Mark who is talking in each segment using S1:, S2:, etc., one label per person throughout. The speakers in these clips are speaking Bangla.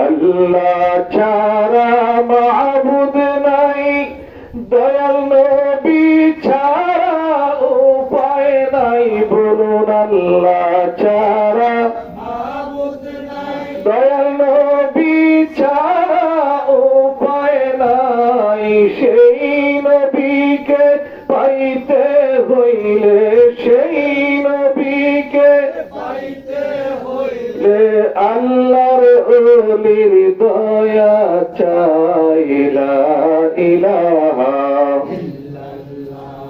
S1: আল্লাহ ছাড়া মাবুদ নাই, দয়াল নবী ছাড়া উপায় নাই। বলুন আল্লাহ ছাড়া মাবুদ নাই, দয়াল নবী ছাড়া উপায় নাই। সেই নবীকে পাইতে হইলে, সেই নবীকে পাইতে হইলে আল্লাহর ওলির দয়া চাই। লা ইলাহা ইল্লাল্লাহ,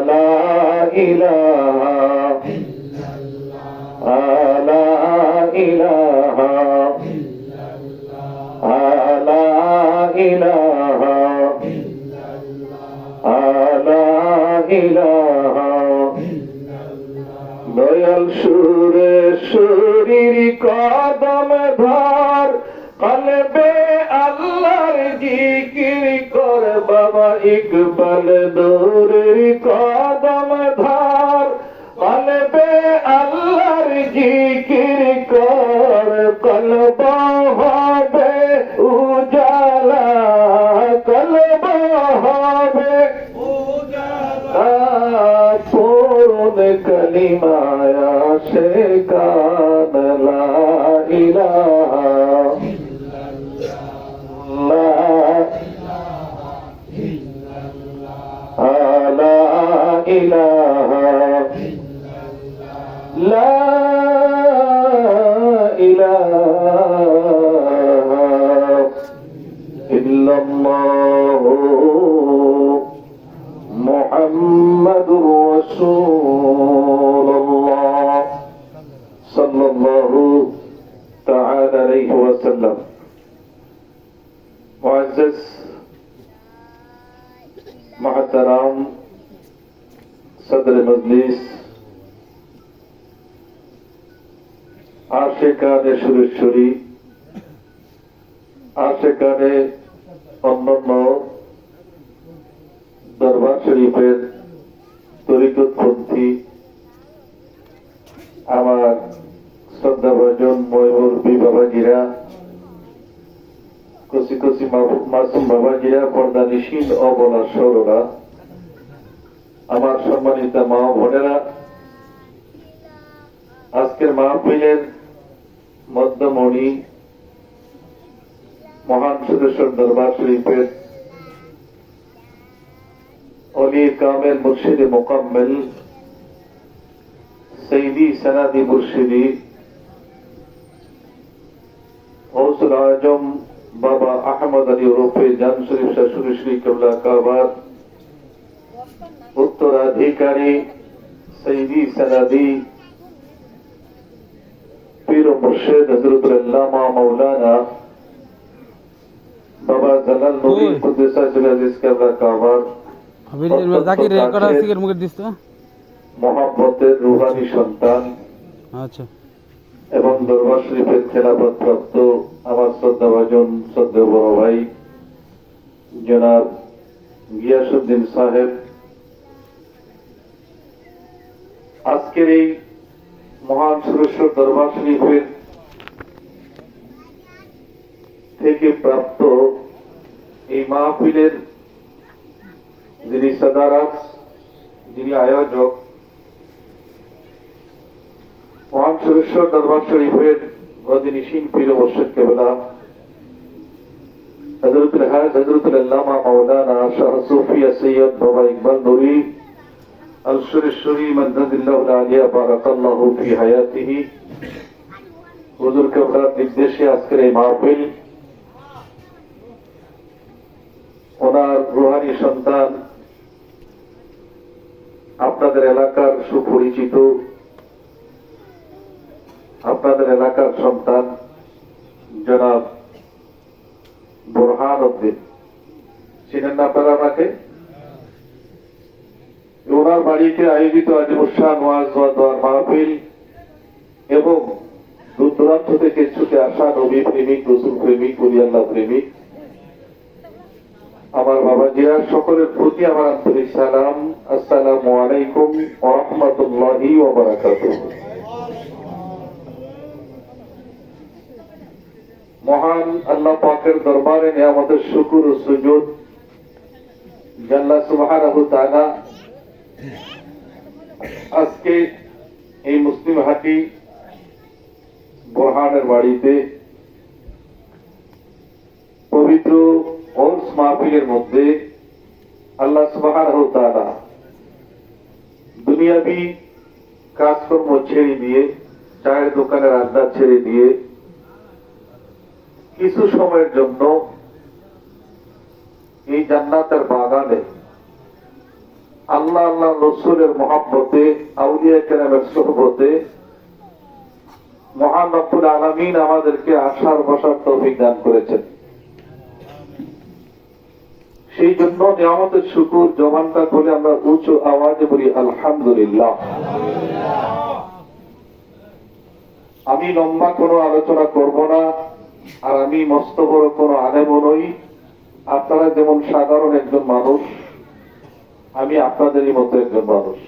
S1: লা ইলাহা ইল্লাল্লাহ, লা ইলাহা ইল্লাল্লাহ, লা ইলাহা ইল্লাল্লাহ, লা ইলাহা ইল্লাল্লাহ। দয়াল সুরে শরীর কদম ধর, কলবে আল্লাহর জিকির কর। বাবা ইকবাল দূরের কদম ধর, কলবে আল্লাহর জিকির কর। কলব হবে উজালা, কলব হবে উজালা। পূর্ণ কলিমায়া সে কান। লা ইলাহা ইল্লাল্লাহ, লা ইলাহা ইল্লাল্লাহ, লা ইলাহা ইল্লাল্লাহ, মুহাম্মাদুর রাসূলুল্লাহ সাল্লাল্লাহু তাআলা আলাইহি ওয়াসাল্লাম। মুআজ্জাজ মুহতারাম সদর মজলিস, আশিকানে সুরেশ্বরী, আশিকানে অন্যান্য দরবার শরীফের তরিকতপন্থী আমার শ্রদ্ধাভাজন ময়ূরবী বাবাজিরা, কচি কচি মাসুম বাবাজিরা, পর্দানিশীল অবলা সরলা, আমার সম্মানিত মা বোনেরা, আজকের মাহফিলের মধ্যমণি মহান সুরেশ্বর দরবার শরীফের অলি কামেল মুর্শিদে মুকাম্মেল সৈয়দি সনাদি মুর্শিদি গৌসুল আজম বাবা আহমদ আলী ওরফে জান শরীফ শাহ সুরেশ্বরী কেবলা কাবার উত্তরাধিকারী সৈয়দি সনাদি পীর ও মুর্শিদ হযরতুল আল্লামা মাওলানা বাবা জালাল নবী কুদ্দুসাল আজিজ কেবলা কাবার মোহাম্মতের রুহানি সন্তান এবং দরবার শরীফের খেলাফত প্রাপ্ত আমার শ্রদ্ধাভাজন শ্রদ্ধেয় বড় ভাই জনাব গিয়াসউদ্দিন সাহেব, আজকের এই মহান সুরেশ্বর দরবার শরীফের থেকে প্রাপ্ত এই মাহফিলের যিনি সাদারাত, যিনি আয়োজক, মহান সুরেশ্বর দরবার শরীফের গদিনিশীন পীর মুর্শিদ কেবলা হযরতুল আল্লামা মাওলানা শাহ সুফিয়া সৈয়দ বাবা ইকবাল নুরি আল সুরেশ্বরী মাদাদিল্লাহুল আলিয়া বারাকাল্লাহু ফি হায়াতিহি, হুজুর কেবলার নির্দেশে আজকের এই মাহফিল। ওনার রুহানি সন্তান, আপনাদের এলাকার সুপরিচিত, আপনাদের এলাকার সন্তান জনাব বোরহান উদ্দিন, চিনেন না আপনারা আমাকে? ওনার বাড়িতে আয়োজিত আজিমুসান ওয়াজ ওয়া দোয়ার মাহফিল এবং দূর দূরান্ত থেকে ছুটে আসা নবী প্রেমিক, রসুল প্রেমিক, ওলি আল্লাহ প্রেমিক আমার বাবাজিরা, সকলের প্রতি আমার আন্তরিক সালাম। আসসালামু আলাইকুম ওয়া রাহমাতুল্লাহি ওয়া বারাকাতুহু। মহান আল্লাহ পাকের দরবারে নিয়ামতের শুকর ও সুজুদ যে আল্লাহ সুবহানাহু ওয়া তাআলা আজকে এই মুসলিম হাটি বোরহানের বাড়িতে পবিত্র ওরস মাহফিলের মধ্যে আল্লাহ সুবহানাহু ওয়া তাআলা দুনিয়াবি কাজকর্ম ছেড়ে দিয়ে, চায়ের দোকানের আড্ডা ছেড়ে দিয়ে কিছু সময়ের জন্য এই জান্নাতের বাগানে আল্লাহ আল্লাহ রসুলের মহব্বতে, আউলিয়া কেরামের সোহবতে মহান রব্বুল আলামিন আমাদেরকে আসার বসার তৌফিক দান করেছেন। সেই জন্য নিয়ামতের শুকর জবানটা করে আমরা উঁচু আওয়াজে বলি আলহামদুলিল্লাহ। আমি লম্বা কোনো আলোচনা করব না, আর আমি মস্ত বড় কোনো আলেমও নই। আপনারা যেমন সাধারণ একজন মানুষ, আমি আপনাদেরই মতো একজন মানুষ।